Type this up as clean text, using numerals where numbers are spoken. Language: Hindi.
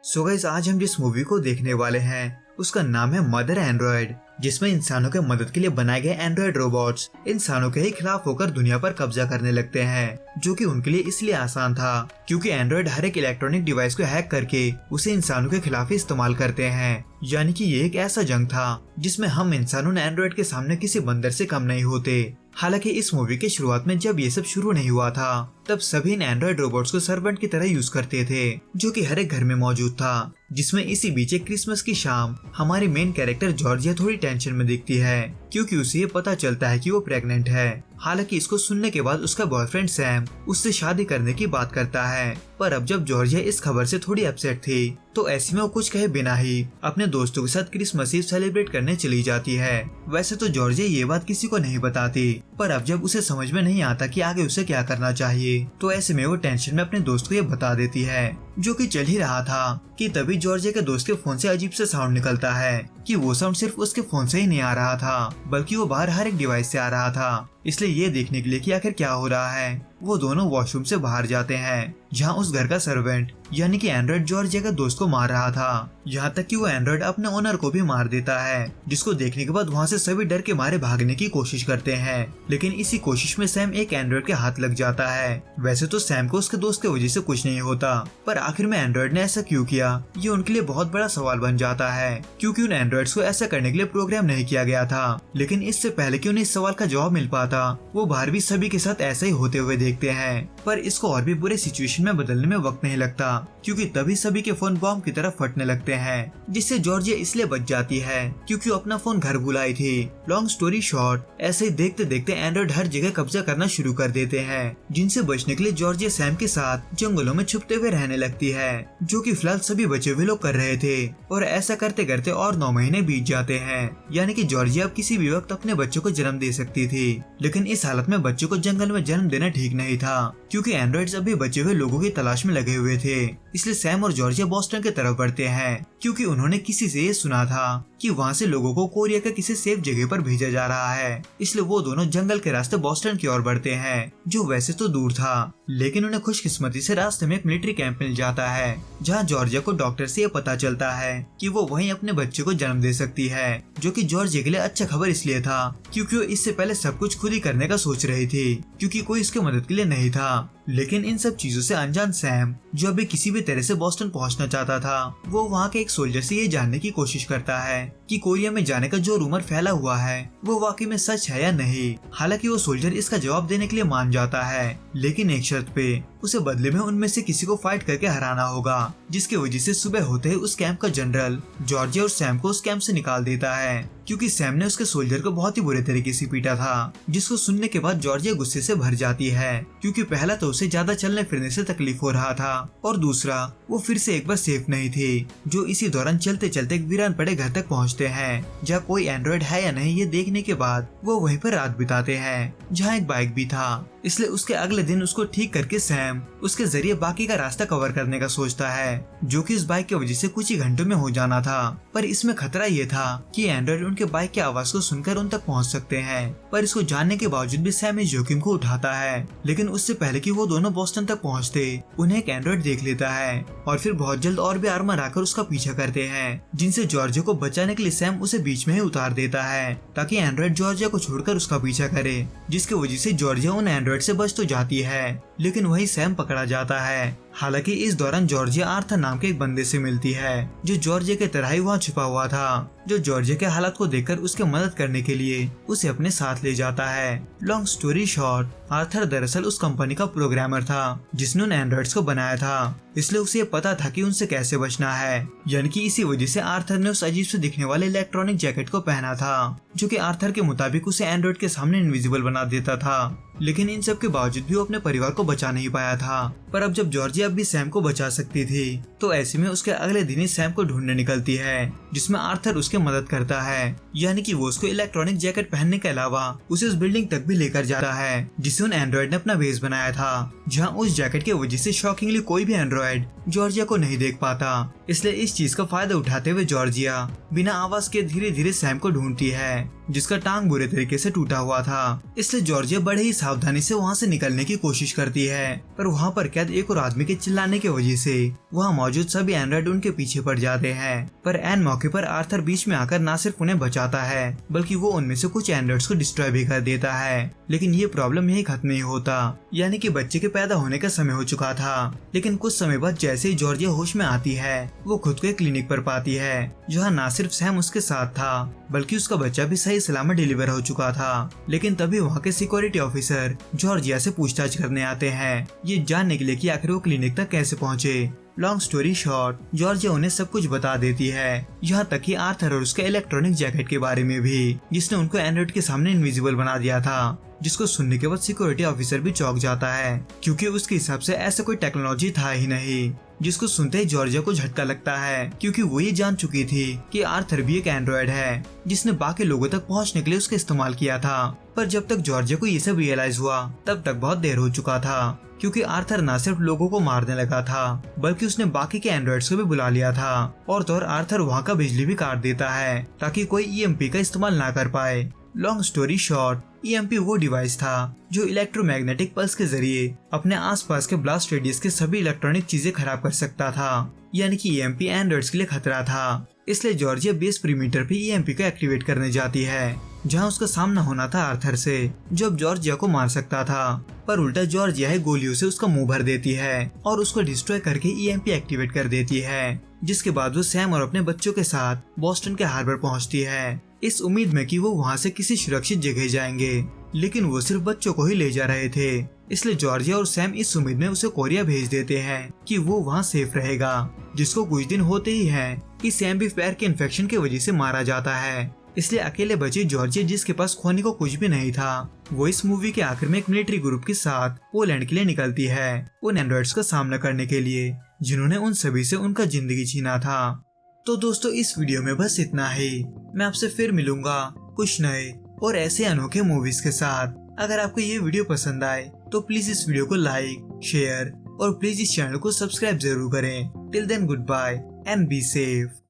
सो गाइस, आज हम जिस मूवी को देखने वाले हैं उसका नाम है मदर एंड्रॉयड, जिसमें इंसानों के मदद के लिए बनाए गए एंड्रॉयड रोबोट्स इंसानों के ही खिलाफ होकर दुनिया पर कब्जा करने लगते हैं, जो कि उनके लिए इसलिए आसान था क्योंकि एंड्रॉयड हर एक इलेक्ट्रॉनिक डिवाइस को हैक करके उसे इंसानों के खिलाफ ही इस्तेमाल करते हैं। यानी कि ये एक ऐसा जंग था जिसमें हम इंसानों ने एंड्रॉयड के सामने किसी बंदर से कम नहीं होते। हालांकि इस मूवी के शुरुआत में जब ये सब शुरू नहीं हुआ था, तब सभी इन एंड्रॉयड रोबोट्स को सर्वेंट की तरह यूज करते थे, जो कि हर एक घर में मौजूद था। जिसमें इसी बीच एक क्रिसमस की शाम हमारी मेन कैरेक्टर जॉर्जिया थोड़ी टेंशन में दिखती है क्योंकि उसे ये पता चलता है कि वो प्रेग्नेंट है। हालांकि इसको सुनने के बाद उसका बॉयफ्रेंड सैम उससे शादी करने की बात करता है, पर अब जब जॉर्जिया इस खबर से थोड़ी अपसेट थी तो ऐसे में वो कुछ कहे बिना ही अपने दोस्तों के साथ क्रिसमस ईव सेलिब्रेट करने चली जाती है। वैसे तो जॉर्जिया ये बात किसी को नहीं बताती, पर अब जब उसे समझ में नहीं आता कि आगे उसे क्या करना चाहिए, तो ऐसे में वो टेंशन में अपने दोस्त को ये बता देती है, जो कि चल ही रहा था कि तभी जॉर्जिया के दोस्त के फोन से अजीब सा साउंड निकलता है कि वो साउंड सिर्फ उसके फोन से ही नहीं आ रहा था, बल्कि वो बाहर हर एक डिवाइस से आ रहा था। इसलिए ये देखने के लिए कि आखिर क्या हो रहा है, वो दोनों वॉशरूम से बाहर जाते हैं, जहां उस घर का सर्वेंट यानी कि एंड्रॉयड जॉर्जिया के दोस्त को मार रहा था। यहाँ तक कि वो एंड्रॉयड अपने ओनर को भी मार देता है, जिसको देखने के बाद वहाँ से सभी डर के मारे भागने की कोशिश करते हैं। लेकिन इसी कोशिश में सैम एक एंड्रॉयड के हाथ लग जाता है। वैसे तो सैम को उसके दोस्त की वजह से कुछ नहीं होता, पर आखिर में एंड्रॉयड ने ऐसा क्यों किया, ये उनके लिए बहुत बड़ा सवाल बन जाता है, क्योंकि उन एंड्रॉयड्स को ऐसा करने के लिए प्रोग्राम नहीं किया गया था। लेकिन इससे पहले कि उन्हें इस सवाल का जवाब मिल पाता, वो बाहर भी सभी के साथ ऐसा ही होते हुए देखते हैं। पर इसको और भी बुरे सिचुएशन में बदलने में वक्त नहीं लगता, क्योंकि तभी सभी के फोन बॉम्ब की तरह फटने लगते हैं, जिससे जॉर्जिया इसलिए बच जाती है क्योंकि वो अपना फोन घर भुलाई थी। लॉन्ग स्टोरी शॉर्ट, ऐसे ही देखते देखते एंड्रॉयड हर जगह कब्जा करना शुरू कर देते हैं, जिनसे बचने के लिए जॉर्जिया सैम के साथ जंगलों में छुपते हुए रहने लगती है, जो कि फिलहाल सभी बचे हुए लोग कर रहे थे। और ऐसा करते करते और 9 महीने बीत जाते हैं, यानी कि जॉर्जिया अब किसी भी वक्त अपने बच्चों को जन्म दे सकती थी। लेकिन इस हालत में बच्चों को जंगल में जन्म देना ठीक नहीं था, क्योंकि एंड्रॉयड्स अभी बचे हुए लोगों की तलाश में लगे हुए थे। इसलिए सैम और जॉर्जिया बोस्टन की तरफ बढ़ते हैं, क्योंकि उन्होंने किसी से ये सुना था कि वहाँ से लोगों को कोरिया के किसी सेफ जगह पर भेजा जा रहा है। इसलिए वो दोनों जंगल के रास्ते बोस्टन की ओर बढ़ते हैं, जो वैसे तो दूर था, लेकिन उन्हें खुशकिस्मती से रास्ते में एक मिलिट्री कैंप मिल जाता है, जहाँ जॉर्जिया को डॉक्टर से ये पता चलता है कि वो वहीं अपने बच्चे को जन्म दे सकती है, जो कि जॉर्जिया के लिए अच्छा खबर इसलिए था क्योंकि वो इससे पहले सब कुछ खुद ही करने का सोच रही थी, क्योंकि कोई उसके मदद के लिए नहीं था। लेकिन इन सब चीजों से अनजान सैम, जो अभी किसी भी तरह से बोस्टन पहुंचना चाहता था, वो वहाँ के एक सोल्जर से ये जानने की कोशिश करता है कि कोरिया में जाने का जो रूमर फैला हुआ है वो वाकई में सच है या नहीं। हालांकि वो सोल्जर इसका जवाब देने के लिए मान जाता है, लेकिन एक शर्त पे, उसे बदले में उनमें से किसी को फाइट करके हराना होगा, जिसकी वजह से सुबह होते ही उस कैंप का जनरल जॉर्जिया और सैम को उस कैंप से निकाल देता है, क्योंकि सैम ने उसके सोल्जर को बहुत ही बुरे तरीके से पीटा था। जिसको सुनने के बाद जॉर्जिया गुस्से से भर जाती है, क्योंकि पहला तो उसे ज्यादा चलने फिरने से तकलीफ हो रहा था, और दूसरा वो फिर से एक बार सेफ नहीं थी। जो इसी दौरान चलते चलते एक वीरान पड़े घर तक पहुंचते हैं, जहाँ कोई एंड्रॉयड है या नहीं ये देखने के बाद वो वहीं पर रात बिताते हैं, जहाँ एक बाइक भी था। इसलिए उसके अगले दिन उसको ठीक करके सैम उसके जरिए बाकी का रास्ता कवर करने का सोचता है, जो कि इस बाइक की वजह से कुछ ही घंटों में हो जाना था। पर इसमें खतरा ये था कि एंड्रॉयड उनके बाइक की आवाज को सुनकर उन तक पहुंच सकते हैं, पर इसको जानने के बावजूद भी सैम इस जोखिम को उठाता है। लेकिन उससे पहले कि वो दोनों बोस्टन तक पहुंचते, उन्हें एक एंड्रॉयड देख लेता है, और फिर बहुत जल्द और भी आर्मर आकर उसका पीछा करते हैं, जिनसे जॉर्जिया को बचाने के लिए सैम उसे बीच में ही उतार देता है, ताकि एंड्रॉयड जॉर्जिया को छोड़कर उसका पीछा करे, जिसकी वजह से जॉर्जिया उन एंड्रॉयड से बच तो जाती है, लेकिन वही सैम पकड़ा जाता है। हालांकि इस दौरान जॉर्जिया आर्थर नाम के एक बंदे से मिलती है, जो जॉर्जिया के तरह ही वहाँ छुपा हुआ था, जो जॉर्जिया के हालात को देखकर उसके मदद करने के लिए उसे अपने साथ ले जाता है। लॉन्ग स्टोरी शॉर्ट, आर्थर दरअसल उस कंपनी का प्रोग्रामर था जिसने उन एंड्रॉइड्स को बनाया था, इसलिए उसे पता था कि उनसे कैसे बचना है। यानी कि इसी वजह से आर्थर ने उस अजीब से दिखने वाले इलेक्ट्रॉनिक जैकेट को पहना था, जो कि आर्थर के मुताबिक उसे एंड्रॉइड के सामने इनविजिबल बना देता था। लेकिन इन सब के बावजूद भी वो अपने परिवार को बचा नहीं पाया था। पर अब जब जॉर्जिया भी सैम को बचा सकती थी, तो ऐसे में उसके अगले दिन ही सैम को ढूंढने निकलती है, जिसमें आर्थर उसके मदद करता है। यानी कि वो उसको इलेक्ट्रॉनिक जैकेट पहनने के अलावा उसे उस बिल्डिंग तक भी लेकर जाता है जिसे उन एंड्रॉइड ने अपना बेस बनाया था, जहाँ उस जैकेट की वजह से शॉकिंगली कोई भी एंड्रॉइड जॉर्जिया को नहीं देख पाता। इसलिए इस चीज का फायदा उठाते हुए जॉर्जिया बिना आवाज के धीरे धीरे सैम को ढूंढती है, जिसका टांग बुरे तरीके से टूटा हुआ था। इसलिए जॉर्जिया बड़े ही सावधानी से वहाँ से निकलने की कोशिश करती है, पर वहाँ पर कैद एक और आदमी के चिल्लाने की वजह से वहाँ मौजूद सभी एंड्रॉइड उनके पीछे पड़ जाते हैं। पर एन मौके पर आर्थर बीच में आकर न सिर्फ उन्हें बचाता है बल्कि वो उनमें से कुछ एंड्रॉइड्स को डिस्ट्रॉय भी कर देता है। लेकिन ये प्रॉब्लम यही खत्म नहीं होता, यानी कि बच्चे के पैदा होने का समय हो चुका था। लेकिन कुछ समय बाद जैसे ही जॉर्जिया होश में आती है वो खुद को एक क्लिनिक पर पाती है जहाँ न सिर्फ सैम उसके साथ था बल्कि उसका बच्चा भी सही सलामत डिलीवर हो चुका था। लेकिन तभी वहाँ के सिक्योरिटी ऑफिसर जॉर्जिया से पूछताछ करने आते हैं, ये जानने के लिए कि आखिर वो क्लिनिक तक कैसे पहुँचे। लॉन्ग स्टोरी शॉर्ट, जॉर्जिया उन्हें सब कुछ बता देती है, यहाँ तक कि आर्थर और उसके इलेक्ट्रॉनिक जैकेट के बारे में भी, जिसने उनको एंड्रॉइड के सामने इनविजिबल बना दिया था। जिसको सुनने के बाद सिक्योरिटी ऑफिसर भी चौंक जाता है क्योंकि उसके हिसाब से ऐसा कोई टेक्नोलॉजी था ही नहीं। जिसको सुनते ही जॉर्जिया को झटका लगता है क्योंकि वो ये जान चुकी थी कि आर्थर भी एक एंड्रॉइड है जिसने बाकी लोगों तक पहुंचने के लिए उसका इस्तेमाल किया था। पर जब तक जॉर्जिया को ये सब रियलाइज हुआ तब तक बहुत देर हो चुका था क्योंकि आर्थर न सिर्फ लोगों को मारने लगा था बल्कि उसने बाकी के एंड्रॉइड्स को भी बुला लिया था। और तो और आर्थर वहाँ का बिजली भी काट देता है ताकि कोई ईएमपी का इस्तेमाल ना कर पाए। लॉन्ग स्टोरी शॉर्ट, ईएमपी वो डिवाइस था जो इलेक्ट्रोमैग्नेटिक पल्स के जरिए अपने आसपास के ब्लास्ट रेडियस के सभी इलेक्ट्रॉनिक चीजें खराब कर सकता था, यानी कि ईएमपी एंड्रॉइड्स के लिए खतरा था। इसलिए जॉर्जिया बेस पेरीमीटर पे ईएमपी को एक्टिवेट करने जाती है जहां उसका सामना होना था आर्थर से जो अब जॉर्जिया को मार सकता था। पर उल्टा जॉर्जिया है गोलियों से उसका मुंह भर देती है और उसको डिस्ट्रॉय करके ईएमपी एक्टिवेट कर देती है। जिसके बाद वो सैम और अपने बच्चों के साथ बोस्टन के हार्बर पहुंचती है इस उम्मीद में कि वो वहां से किसी सुरक्षित जगह जाएंगे। लेकिन वो सिर्फ बच्चों को ही ले जा रहे थे, इसलिए जॉर्जिया और सैम इस उम्मीद में उसे कोरिया भेज देते हैं कि वो वहां सेफ रहेगा। जिसको कुछ दिन होते ही है कि सैम भी पैर के इन्फेक्शन की वजह से मारा जाता है। इसलिए अकेले बची जॉर्जिया जिसके पास खोने को कुछ भी नहीं था वो इस मूवी के आखिर में एक मिलिट्री ग्रुप के साथ पोलैंड के लिए निकलती है उन एंड्रॉइड्स का सामना करने के लिए जिन्होंने उन सभी से उनका जिंदगी छीना था। तो दोस्तों इस वीडियो में बस इतना ही। मैं आपसे फिर मिलूंगा कुछ नए और ऐसे अनोखे मूवीज के साथ। अगर आपको ये वीडियो पसंद आए तो प्लीज इस वीडियो को लाइक, शेयर और प्लीज इस चैनल को सब्सक्राइब जरूर करें। Till then goodbye and be safe.